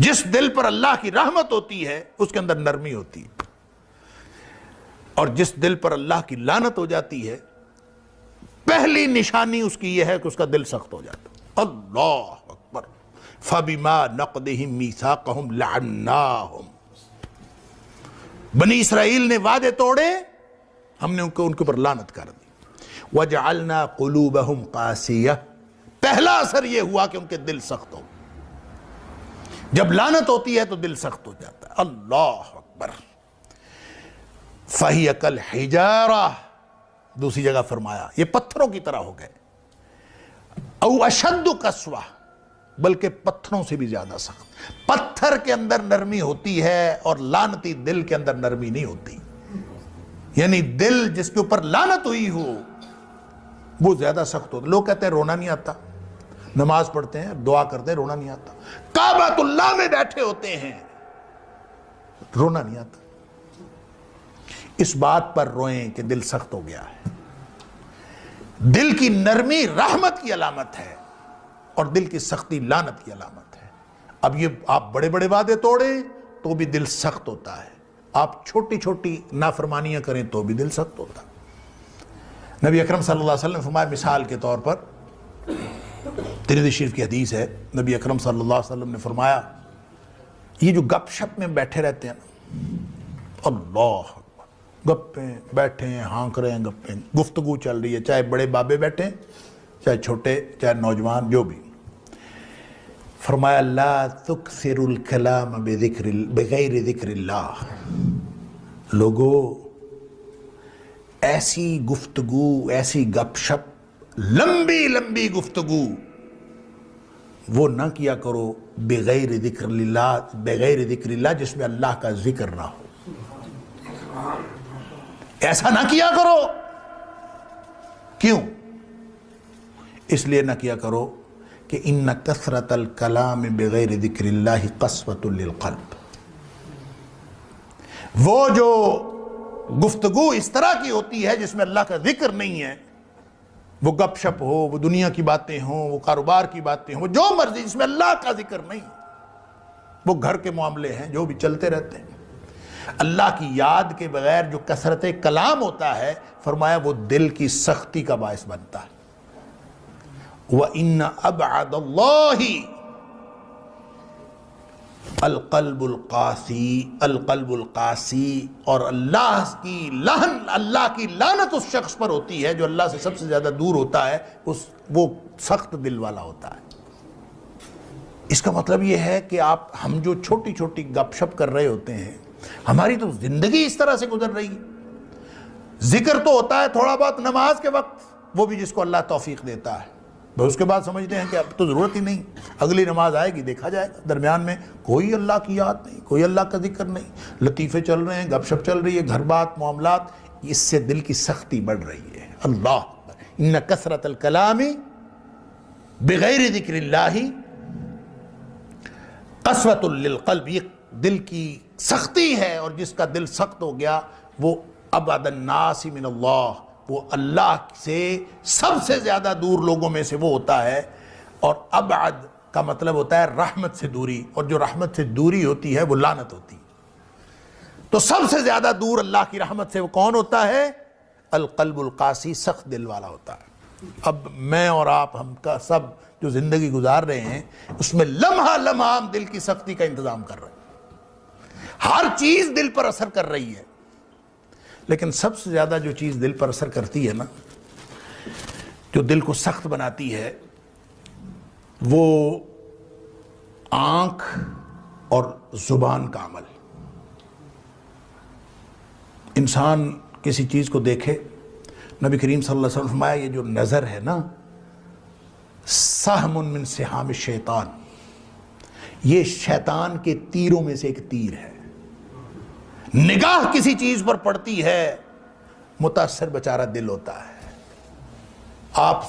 جس دل پر اللہ کی رحمت ہوتی ہے اس کے اندر نرمی ہوتی ہے، اور جس دل پر اللہ کی لعنت ہو جاتی ہے پہلی نشانی اس کی یہ ہے کہ اس کا دل سخت ہو جاتا ہے۔ اللہ اکبر۔ فَبِمَا نَقْضِهِمْ مِيثَاقَهُمْ لَعَنَّاهُمْ، بنی اسرائیل نے وعدے توڑے، ہم نے ان کے اوپر لعنت کر دی۔ وَجَعَلْنَا قُلُوبَهُمْ قَاسِيَةً، پہلا اثر یہ ہوا کہ ان کے دل سخت ہو، جب لعنت ہوتی ہے تو دل سخت ہو جاتا ہے۔ اللہ اکبر۔ فَهِيَ كَالْحِجَارَةِ، دوسری جگہ فرمایا یہ پتھروں کی طرح ہو گئے، او اشد قسوہ، بلکہ پتھروں سے بھی زیادہ سخت۔ پتھر کے اندر نرمی ہوتی ہے اور لعنتی دل کے اندر نرمی نہیں ہوتی، یعنی دل جس کے اوپر لعنت ہوئی ہو وہ زیادہ سخت ہوتا۔ لوگ کہتے ہیں رونا نہیں آتا، نماز پڑھتے ہیں دعا کرتے ہیں رونا نہیں آتا، کعبۃ اللہ میں بیٹھے ہوتے ہیں رونا نہیں آتا۔ اس بات پر روئیں کہ دل سخت ہو گیا ہے۔ دل کی نرمی رحمت کی علامت ہے اور دل کی سختی لعنت کی علامت ہے۔ اب یہ آپ بڑے بڑے وعدے توڑیں تو بھی دل سخت ہوتا ہے، آپ چھوٹی چھوٹی نافرمانیاں کریں تو بھی دل سخت ہوتا ہے۔ نبی اکرم صلی اللہ علیہ وسلم نے فرمایا، مثال کے طور پر ترمذی شریف کی حدیث ہے، نبی اکرم صلی اللہ علیہ وسلم نے فرمایا یہ جو گپ شپ میں بیٹھے رہتے ہیں نا، اللہ گپیں بیٹھے ہیں، ہانک رہے ہیں، گپیں گفتگو چل رہی ہے، چاہے بڑے بابے بیٹھے ہیں چاہے چھوٹے چاہے نوجوان جو بھی، فرمایا لا تکثر الکلام بغیر ذکر اللہ، لوگو ایسی گفتگو، ایسی گپ شپ، لمبی لمبی گفتگو وہ نہ کیا کرو بغیر ذکر اللہ، جس میں اللہ کا ذکر نہ ہو، ایسا نہ کیا کرو۔ کیوں؟ اس لیے نہ کیا کرو کہ ان کثرت الکلام بغیر ذکر اللہ قسوۃ للقلب، وہ جو گفتگو اس طرح کی ہوتی ہے جس میں اللہ کا ذکر نہیں ہے، وہ گپ شپ ہو، وہ دنیا کی باتیں ہوں، وہ کاروبار کی باتیں ہوں، وہ جو مرضی، جس میں اللہ کا ذکر نہیں، وہ گھر کے معاملے ہیں جو بھی چلتے رہتے ہیں، اللہ کی یاد کے بغیر جو کثرت کلام ہوتا ہے، فرمایا وہ دل کی سختی کا باعث بنتا ہے۔ وَإِنَّ أَبْعَدَ اللَّهِ القلب القاسی، اور اللہ کی لعنت اس شخص پر ہوتی ہے جو اللہ سے سب سے زیادہ دور ہوتا ہے، وہ سخت دل والا ہوتا ہے۔ اس کا مطلب یہ ہے کہ ہم جو چھوٹی چھوٹی گپ شپ کر رہے ہوتے ہیں، ہماری تو زندگی اس طرح سے گزر رہی ہے۔ ذکر تو ہوتا ہے تھوڑا بہت نماز کے وقت، وہ بھی جس کو اللہ توفیق دیتا ہے، بس اس کے بعد سمجھتے ہیں کہ اب تو ضرورت ہی نہیں، اگلی نماز آئے گی دیکھا جائے گا۔ درمیان میں کوئی اللہ کی یاد نہیں، کوئی اللہ کا ذکر نہیں، لطیفے چل رہے ہیں، گپ شپ چل رہی ہے، گھر بات معاملات، اس سے دل کی سختی بڑھ رہی ہے۔ اللہ ان کثرت الکلام بغیر ذکر اللہ قسوۃ للقلب، یہ دل کی سختی ہے، اور جس کا دل سخت ہو گیا وہ ابعد الناس من اللہ، وہ اللہ سے سب سے زیادہ دور لوگوں میں سے وہ ہوتا ہے۔ اور ابعد کا مطلب ہوتا ہے رحمت سے دوری، اور جو رحمت سے دوری ہوتی ہے وہ لعنت ہوتی ہے۔ تو سب سے زیادہ دور اللہ کی رحمت سے وہ کون ہوتا ہے؟ القلب القاسی، سخت دل والا ہوتا ہے۔ اب میں اور آپ، ہم کا سب جو زندگی گزار رہے ہیں، اس میں لمحہ لمحہ ہم دل کی سختی کا انتظام کر رہے ہیں، ہر چیز دل پر اثر کر رہی ہے، لیکن سب سے زیادہ جو چیز دل پر اثر کرتی ہے نا، جو دل کو سخت بناتی ہے، وہ آنکھ اور زبان کا عمل۔ انسان کسی چیز کو دیکھے، نبی کریم صلی اللہ علیہ وسلم فرمایا یہ جو نظر ہے نا، سہم من سہام الشیطان، یہ شیطان کے تیروں میں سے ایک تیر ہے۔ نگاہ کسی چیز پر پڑتی ہے، متاثر بیچارہ دل ہوتا ہے۔ آپ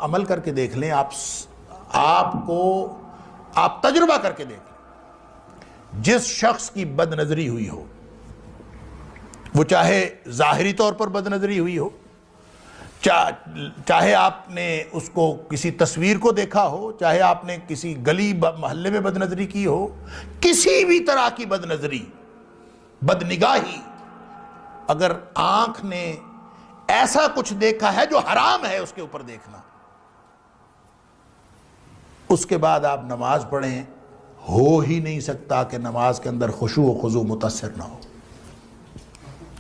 عمل کر کے دیکھ لیں، آپ تجربہ کر کے دیکھ لیں، جس شخص کی بد نظری ہوئی ہو، وہ چاہے ظاہری طور پر بد نظری ہوئی ہو، چاہے آپ نے اس کو کسی تصویر کو دیکھا ہو، چاہے آپ نے کسی گلی محلے میں بدنظری کی ہو، کسی بھی طرح کی بدنظری، بدنگاہی، اگر آنکھ نے ایسا کچھ دیکھا ہے جو حرام ہے اس کے اوپر دیکھنا، اس کے بعد آپ نماز پڑھیں، ہو ہی نہیں سکتا کہ نماز کے اندر خشوع و خضوع متاثر نہ ہو۔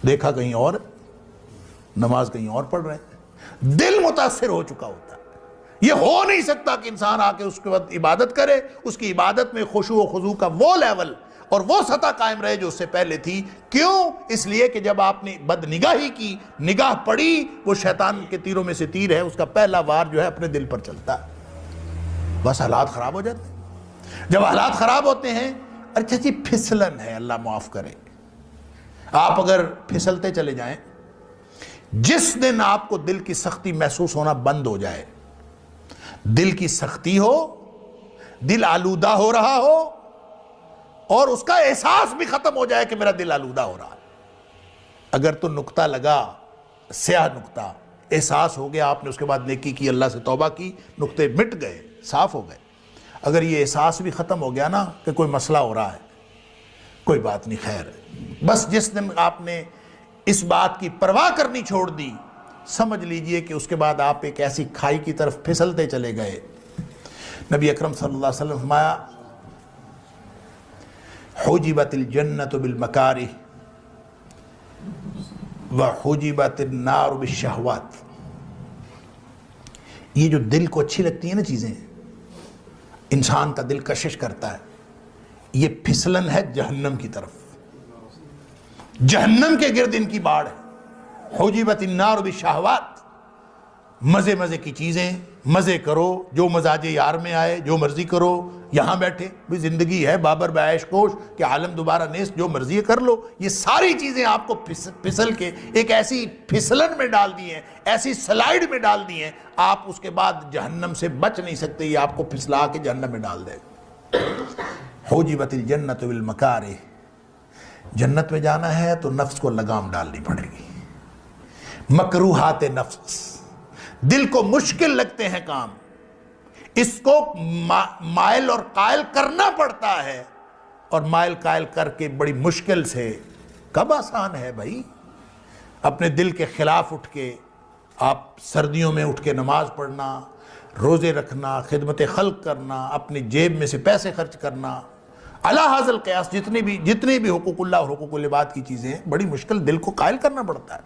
دیکھا کہیں اور، نماز کہیں اور پڑھ رہے ہیں، دل متاثر ہو چکا ہوتا ہے۔ یہ ہو نہیں سکتا کہ انسان آ کے اس کے بعد عبادت کرے، اس کی عبادت میں خشوع و خضوع کا وہ لیول اور وہ سطح قائم رہے جو اس سے پہلے تھی۔ کیوں؟ اس لیے کہ جب آپ نے بد نگاہی کی، نگاہ پڑی، وہ شیطان کے تیروں میں سے تیر ہے، اس کا پہلا وار جو ہے اپنے دل پر چلتا ہے، بس حالات خراب ہو جاتے ہیں۔ جب حالات خراب ہوتے ہیں، اچھا جی پھسلن ہے، اللہ معاف کرے، آپ اگر پھسلتے چلے جائیں، جس دن آپ کو دل کی سختی محسوس ہونا بند ہو جائے، دل کی سختی ہو، دل آلودہ ہو رہا ہو اور اس کا احساس بھی ختم ہو جائے کہ میرا دل آلودہ ہو رہا ہے، اگر تو نقطہ لگا، سیاہ نقطہ احساس ہو گیا، آپ نے اس کے بعد نیکی کی، اللہ سے توبہ کی، نقطے مٹ گئے، صاف ہو گئے۔ اگر یہ احساس بھی ختم ہو گیا نا کہ کوئی مسئلہ ہو رہا ہے، کوئی بات نہیں، خیر ہے، بس جس دن آپ نے اس بات کی پرواہ کرنی چھوڑ دی، سمجھ لیجئے کہ اس کے بعد آپ ایک ایسی کھائی کی طرف پھسلتے چلے گئے۔ نبی اکرم صلی اللہ علیہ وسلم فرمایا، حجبت الجنت بالمکارہ وحجبت النار بالشہوات۔ یہ جو دل کو اچھی لگتی ہیں نا چیزیں، انسان کا دل کشش کرتا ہے، یہ پھسلن ہے جہنم کی طرف، جہنم کے گرد ان کی باڑ ہے۔ حجبت النار بالشہوات، مزے مزے کی چیزیں، مزے کرو، جو مزاج یار میں آئے جو مرضی کرو، یہاں بیٹھے بھی زندگی ہے بابر بعیش کوش کہ عالم دوبارہ نیست، جو مرضی کر لو، یہ ساری چیزیں آپ کو پھسل کے ایک ایسی پھسلن میں ڈال دی ہیں، ایسی سلائیڈ میں ڈال دی ہیں، آپ اس کے بعد جہنم سے بچ نہیں سکتے، یہ آپ کو پھسلا کے جہنم میں ڈال دے۔ حجبت الجنت بالمکارہ، جنت میں جانا ہے تو نفس کو لگام ڈالنی پڑے گی۔ مکروہات نفس، دل کو مشکل لگتے ہیں کام، اس کو مائل اور قائل کرنا پڑتا ہے، اور مائل قائل کر کے بڑی مشکل سے، کب آسان ہے بھائی؟ اپنے دل کے خلاف اٹھ کے آپ سردیوں میں اٹھ کے نماز پڑھنا، روزے رکھنا، خدمت خلق کرنا، اپنی جیب میں سے پیسے خرچ کرنا، علی ھذا القیاس جتنے بھی حقوق اللہ اور حقوق العباد کی چیزیں ہیں، بڑی مشکل دل کو قائل کرنا پڑتا ہے۔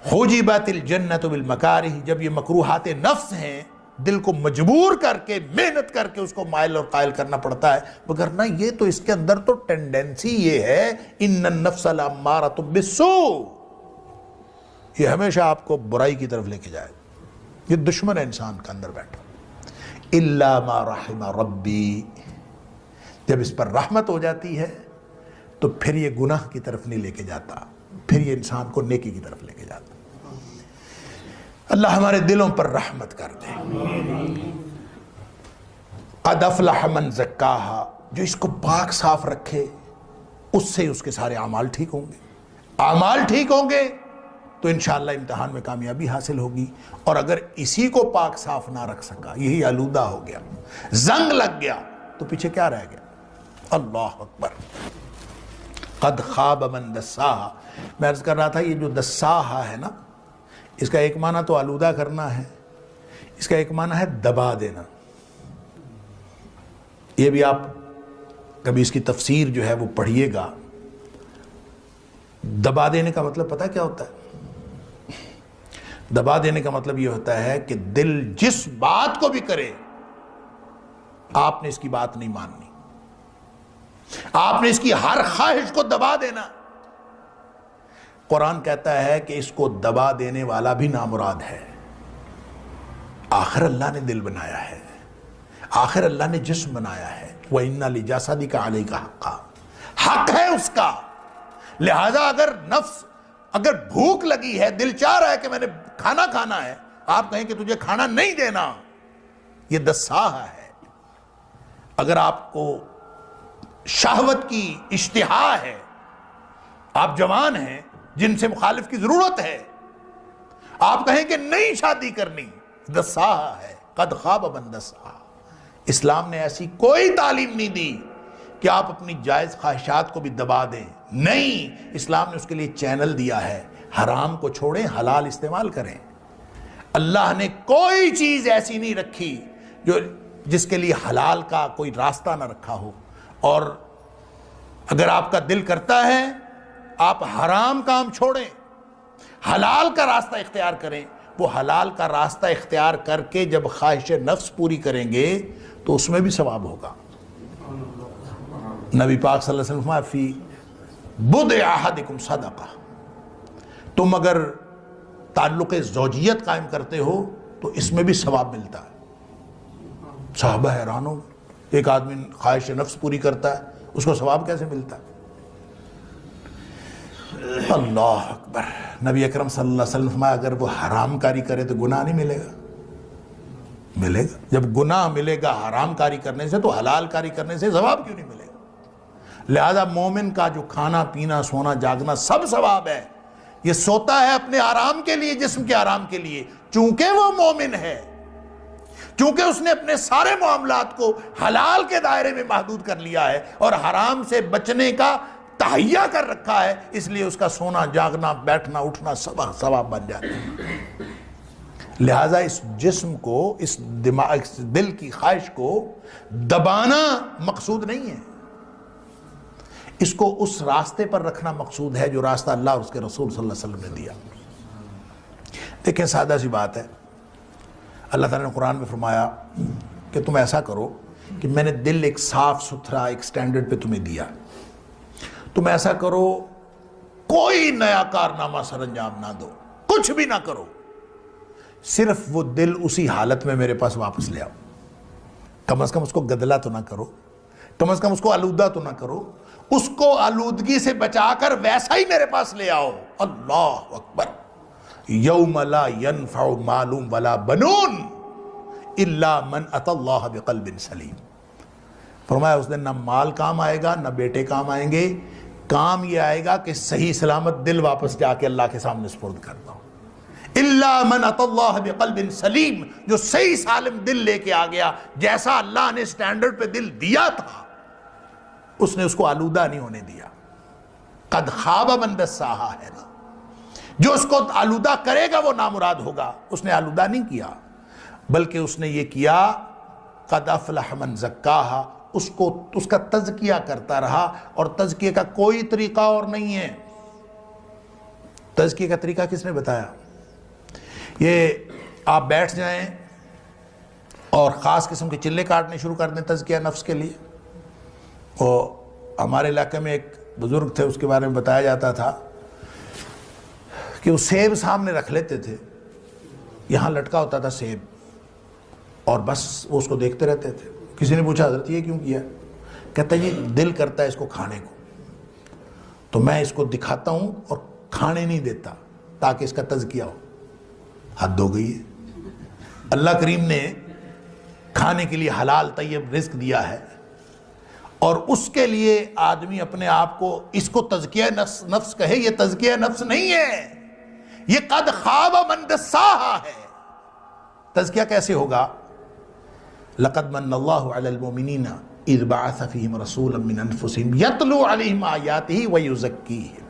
حجبت الجنت بالمکارہ، جب یہ مکروہات نفس ہیں، دل کو مجبور کر کے، محنت کر کے اس کو مائل اور قائل کرنا پڑتا ہے، وگرنہ یہ تو اس کے اندر تو ٹینڈنسی یہ ہے، ان النفس لامارۃ بالسوء، یہ ہمیشہ آپ کو برائی کی طرف لے کے جائے، یہ دشمن ہے انسان کا اندر بیٹھا۔ الا ما رحم ربی، جب اس پر رحمت ہو جاتی ہے تو پھر یہ گناہ کی طرف نہیں لے کے جاتا، پھر یہ انسان کو نیکی کی طرف لے کے جاتا۔ اللہ ہمارے دلوں پر رحمت کر دے۔ قد افلح من زکاہا، جو اس کو پاک صاف رکھے، اس سے اس کے سارے اعمال ٹھیک ہوں گے، اعمال ٹھیک ہوں گے تو انشاءاللہ امتحان میں کامیابی حاصل ہوگی۔ اور اگر اسی کو پاک صاف نہ رکھ سکا، یہی آلودہ ہو گیا، زنگ لگ گیا، تو پیچھے کیا رہ گیا؟ اللہ اکبر۔ قد خاب من دساہا، میں عرض کر رہا تھا یہ جو دساہا ہے نا، اس کا ایک معنی تو آلودہ کرنا ہے، اس کا ایک معنی ہے دبا دینا۔ یہ بھی آپ کبھی اس کی تفسیر جو ہے وہ پڑھیے گا۔ دبا دینے کا مطلب پتہ کیا ہوتا ہے؟ دبا دینے کا مطلب یہ ہوتا ہے کہ دل جس بات کو بھی کرے، آپ نے اس کی بات نہیں ماننی، آپ نے اس کی ہر خواہش کو دبا دینا۔ قرآن کہتا ہے کہ اس کو دبا دینے والا بھی نامراد ہے۔ آخر اللہ نے دل بنایا ہے، آخر اللہ نے جسم بنایا ہے، وَإِنَّ لِجَسَدِكَ عَلَيْكَ حَقًّا، حق ہے اس کا۔ لہذا اگر نفس، اگر بھوک لگی ہے، دل چاہ رہا ہے کہ میں نے کھانا کھانا ہے، آپ کہیں کہ تجھے کھانا نہیں دینا، یہ دساہا ہے۔ اگر آپ کو شہوت کی اشتہا ہے، آپ جوان ہیں، جن سے مخالف کی ضرورت ہے، آپ کہیں کہ نہیں شادی کرنی، دساہا ہے، قد خواب من دساہا۔ اسلام نے ایسی کوئی تعلیم نہیں دی کہ آپ اپنی جائز خواہشات کو بھی دبا دیں، نہیں، اسلام نے اس کے لیے چینل دیا ہے، حرام کو چھوڑیں، حلال استعمال کریں۔ اللہ نے کوئی چیز ایسی نہیں رکھی جس کے لیے حلال کا کوئی راستہ نہ رکھا ہو، اور اگر آپ کا دل کرتا ہے آپ حرام کام چھوڑیں، حلال کا راستہ اختیار کریں، وہ حلال کا راستہ اختیار کر کے جب خواہش نفس پوری کریں گے تو اس میں بھی ثواب ہوگا۔ نبی پاک صلی اللہ علیہ وسلم فرمایا فی بضع احدکم صدقہ، تم اگر تعلق زوجیت قائم کرتے ہو تو اس میں بھی ثواب ملتا ہے۔ صحابہ حیران ہو، ایک آدمی خواہش نفس پوری کرتا ہے، اس کو ثواب کیسے ملتا ہے؟ اللہ اکبر۔ نبی اکرم صلی اللہ علیہ وسلم فرمایا اگر وہ حرام کاری کرے تو گناہ نہیں ملے گا؟ ملے گا۔ جب گناہ ملے گا حرام کاری کرنے سے تو حلال کاری کرنے سے ثواب کیوں نہیں ملے گا؟ لہذا مومن کا جو کھانا پینا سونا جاگنا سب ثواب ہے۔ یہ سوتا ہے اپنے آرام کے لیے، جسم کے آرام کے لیے، چونکہ وہ مومن ہے، چونکہ اس نے اپنے سارے معاملات کو حلال کے دائرے میں محدود کر لیا ہے اور حرام سے بچنے کا تہیا کر رکھا ہے، اس لیے اس کا سونا جاگنا بیٹھنا اٹھنا سب ثواب بن جاتا ہے۔ لہٰذا اس جسم کو، اس دماغ، اس دل کی خواہش کو دبانا مقصود نہیں ہے، اس کو اس راستے پر رکھنا مقصود ہے جو راستہ اللہ اور اس کے رسول صلی اللہ علیہ وسلم نے دیا۔ دیکھیں سادہ سی بات ہے، اللہ تعالیٰ نے قرآن میں فرمایا کہ تم ایسا کرو کہ میں نے دل ایک صاف ستھرا ایک سٹینڈرڈ پہ تمہیں دیا، تم ایسا کرو کوئی نیا کارنامہ سر انجام نہ دو، کچھ بھی نہ کرو، صرف وہ دل اسی حالت میں میرے پاس واپس لے آؤ، کم از کم اس کو گدلا تو نہ کرو، کم از کم اس کو آلودہ تو نہ کرو، اس کو آلودگی سے بچا کر ویسا ہی میرے پاس لے آؤ۔ اللہ اکبر۔ یوم لا ینفع مال ولا بنون الا من اتی اللہ بقلب سلیم۔ فرمایا اس دن نہ مال کام آئے گا نہ بیٹے کام آئیں گے، کام یہ آئے گا کہ صحیح سلامت دل واپس جا کے اللہ کے سامنے سپرد کرتا ہوں۔ الا من اتی اللہ بقلب سلیم، جو صحیح سالم دل لے کے آ گیا، جیسا اللہ نے سٹینڈرڈ پہ دل دیا تھا اس نے اس کو آلودہ نہیں ہونے دیا۔ قد خواب من دساہا ہے نا، جو اس کو آلودہ کرے گا وہ نامراد ہوگا، اس نے آلودہ نہیں کیا بلکہ اس نے یہ کیا قد افلح من زکاہا، اس کا تزکیہ کرتا رہا، اور تزکیہ کا کوئی طریقہ اور نہیں ہے۔ تزکیہ کا طریقہ کس نے بتایا؟ یہ آپ بیٹھ جائیں اور خاص قسم کے چلے کاٹنے شروع کر دیں تزکیہ نفس کے لیے۔ اور ہمارے علاقے میں ایک بزرگ تھے، اس کے بارے میں بتایا جاتا تھا کہ وہ سیب سامنے رکھ لیتے تھے، یہاں لٹکا ہوتا تھا سیب، اور بس وہ اس کو دیکھتے رہتے تھے۔ کسی نے پوچھا حضرت یہ کیوں کیا؟ کہتا ہے یہ دل کرتا ہے اس کو کھانے کو، تو میں اس کو دکھاتا ہوں اور کھانے نہیں دیتا تاکہ اس کا تزکیہ ہو۔ حد ہو گئی ہے۔ اللہ کریم نے کھانے کے لیے حلال طیب رزق دیا ہے، اور اس کے لیے آدمی اپنے آپ کو اس کو تزکیہ نفس کہے، یہ تزکیہ نفس نہیں ہے، یہ قد خواب من دساہا ہے۔ تزکیہ کیسے ہوگا؟ لقد من اللہ علی المؤمنین اذ بعث فیہم رسولا من انفسہم یتلو علیہم آیاتہ ویزکیہم۔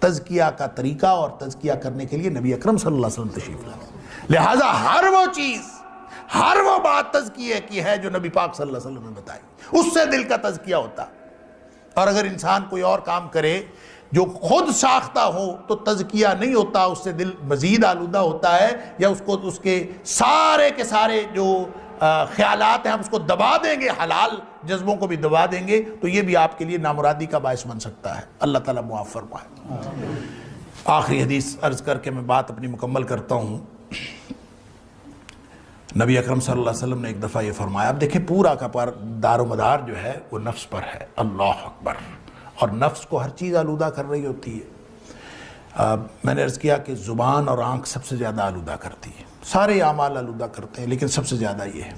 تزکیہ کا طریقہ اور تزکیہ کرنے کے لیے نبی اکرم صلی اللہ علیہ وسلم تشریف لائے، لہٰذا ہر وہ چیز، ہر وہ بات تزکیہ کی ہے جو نبی پاک صلی اللہ علیہ وسلم نے بتائی، اس سے دل کا تزکیہ ہوتا۔ اور اگر انسان کوئی اور کام کرے جو خود ساختہ ہو تو تزکیہ نہیں ہوتا، اس سے دل مزید آلودہ ہوتا ہے، یا اس کو اس کے سارے کے سارے جو خیالات ہیں ہم اس کو دبا دیں گے، حلال جذبوں کو بھی دبا دیں گے، تو یہ بھی آپ کے لیے نامرادی کا باعث بن سکتا ہے۔ اللہ تعالیٰ معاف فرمائے۔ آخری حدیث عرض کر کے میں بات اپنی مکمل کرتا ہوں۔ نبی اکرم صلی اللہ علیہ وسلم نے ایک دفعہ یہ فرمایا، اب دیکھیں پورا کا پر دار و مدار جو ہے وہ نفس پر ہے۔ اللہ اکبر۔ اور نفس کو ہر چیز آلودہ کر رہی ہوتی ہے۔ میں نے عرض کیا کہ زبان اور آنکھ سب سے زیادہ آلودہ کرتی ہے، سارے اعمال آلودہ کرتے ہیں لیکن سب سے زیادہ یہ ہے۔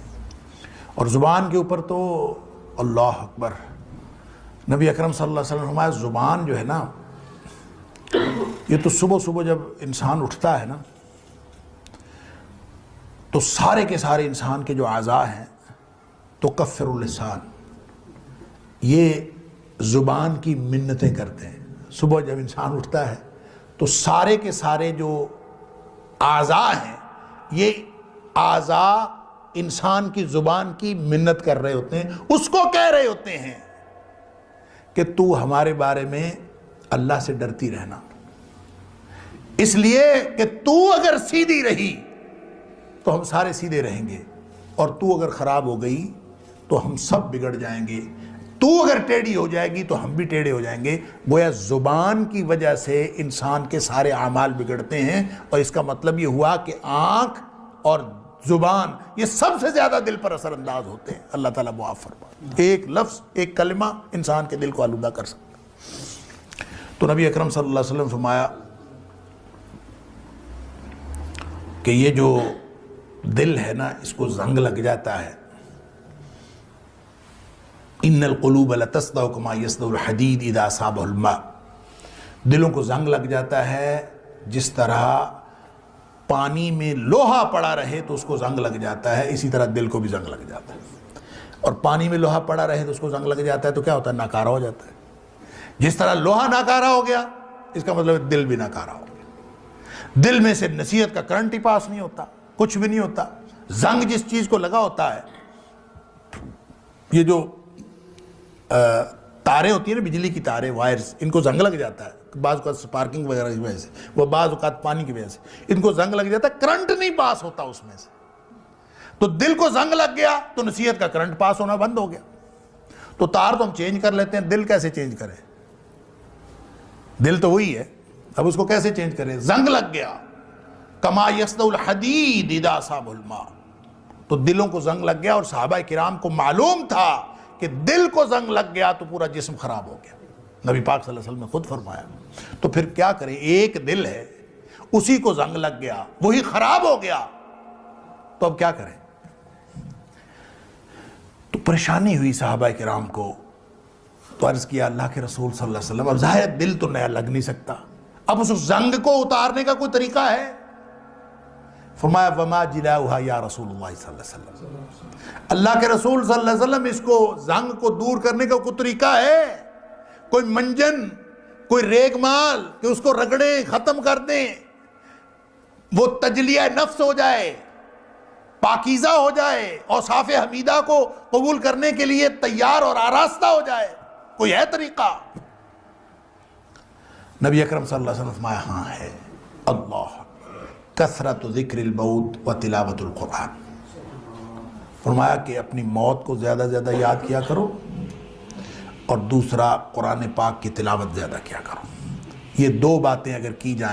اور زبان کے اوپر تو اللہ اکبر، نبی اکرم صلی اللہ علیہ وسلم نے فرمایا زبان جو ہے نا، یہ تو صبح صبح جب انسان اٹھتا ہے نا تو سارے کے سارے انسان کے جو اعضاء ہیں تو کفر اللسان، یہ زبان کی منتیں کرتے ہیں۔ صبح جب انسان اٹھتا ہے تو سارے کے سارے جو اعضاء ہیں یہ اعضاء انسان کی زبان کی منت کر رہے ہوتے ہیں، اس کو کہہ رہے ہوتے ہیں کہ تو ہمارے بارے میں اللہ سے ڈرتی رہنا، اس لیے کہ تو اگر سیدھی رہی تو ہم سارے سیدھے رہیں گے، اور تو اگر خراب ہو گئی تو ہم سب بگڑ جائیں گے، تو اگر ٹیڑھی ہو جائے گی تو ہم بھی ٹیڑھے ہو جائیں گے۔ گویا زبان کی وجہ سے انسان کے سارے اعمال بگڑتے ہیں، اور اس کا مطلب یہ ہوا کہ آنکھ اور زبان یہ سب سے زیادہ دل پر اثر انداز ہوتے ہیں۔ اللہ تعالیٰ معاف فرمائے، ایک لفظ ایک کلمہ انسان کے دل کو آلودہ کر سکتا۔ تو نبی اکرم صلی اللہ علیہ وسلم فرمایا کہ یہ جو دل ہے نا، اس کو زنگ لگ جاتا ہے۔ ان القلوب لتصدع كما يصدع الحديد اذا اصابه الماء، دلوں کو زنگ لگ جاتا ہے جس طرح پانی میں لوہا پڑا رہے تو اس کو زنگ لگ جاتا ہے، اسی طرح دل کو بھی زنگ لگ جاتا ہے۔ اور پانی میں لوہا پڑا رہے تو اس کو زنگ لگ جاتا ہے تو کیا ہوتا ہے؟ ناکارہ ہو جاتا ہے۔ جس طرح لوہا ناکارہ ہو گیا، اس کا مطلب دل بھی ناکارہ ہو گیا۔ دل میں سے نصیحت کا کرنٹ ہی پاس نہیں ہوتا، کچھ بھی نہیں ہوتا۔ زنگ جس چیز کو لگا ہوتا ہے، یہ جو تاریں ہوتی ہیں نا، بجلی کی تاریں، وائرز، ان کو زنگ لگ جاتا ہے، بعض اوقات سپارکنگ وغیرہ کی وجہ سے، وہ بعض اوقات پانی کی وجہ سے ان کو زنگ لگ جاتا ہے، کرنٹ نہیں پاس ہوتا اس میں سے۔ تو دل کو زنگ لگ گیا تو نصیحت کا کرنٹ پاس ہونا بند ہو گیا۔ تو تار تو ہم چینج کر لیتے ہیں، دل کیسے چینج کریں؟ دل تو وہی ہے، اب اس کو کیسے چینج کریں؟ زنگ لگ گیا، کما یصدع الحدید اذا اصابہ الماء، تو دلوں کو زنگ لگ گیا۔ اور صحابہ کرام کو معلوم تھا کہ دل کو زنگ لگ گیا تو پورا جسم خراب ہو گیا۔ نبی پاک صلی اللہ علیہ وسلم نے خود فرمایا۔ تو پھر کیا کریں؟ ایک دل ہے، اسی کو زنگ لگ گیا، وہی خراب ہو گیا، تو اب کیا کریں؟ تو پریشانی ہوئی صحابہ کرام کو، تو عرض کیا اللہ کے رسول صلی اللہ علیہ وسلم، اب ظاہر دل تو نیا لگ نہیں سکتا، اب اس زنگ کو اتارنے کا کوئی طریقہ ہے؟ فرمایا وما جلاؤہا یا رسول اللہ صلی اللہ علیہ وسلم، اللہ کے رسول صلی اللہ علیہ وسلم، اس کو زنگ کو دور کرنے کا کوئی طریقہ ہے؟ کوئی منجن، کوئی ریگ مال کہ اس کو رگڑیں، ختم کر دیں، وہ تجلیہ نفس ہو جائے، پاکیزہ ہو جائے، اوصاف حمیدہ کو قبول کرنے کے لیے تیار اور آراستہ ہو جائے؟ کوئی ہے طریقہ؟ نبی اکرم صلی اللہ علیہ وسلم فرمایا ہاں ہے، اللہ کثرت ذکر الموت و تلاوت القرآن، فرمایا کہ اپنی موت کو زیادہ زیادہ یاد کیا کرو، اور دوسرا قرآن پاک کی تلاوت زیادہ کیا کرو۔ یہ دو باتیں اگر کی جائیں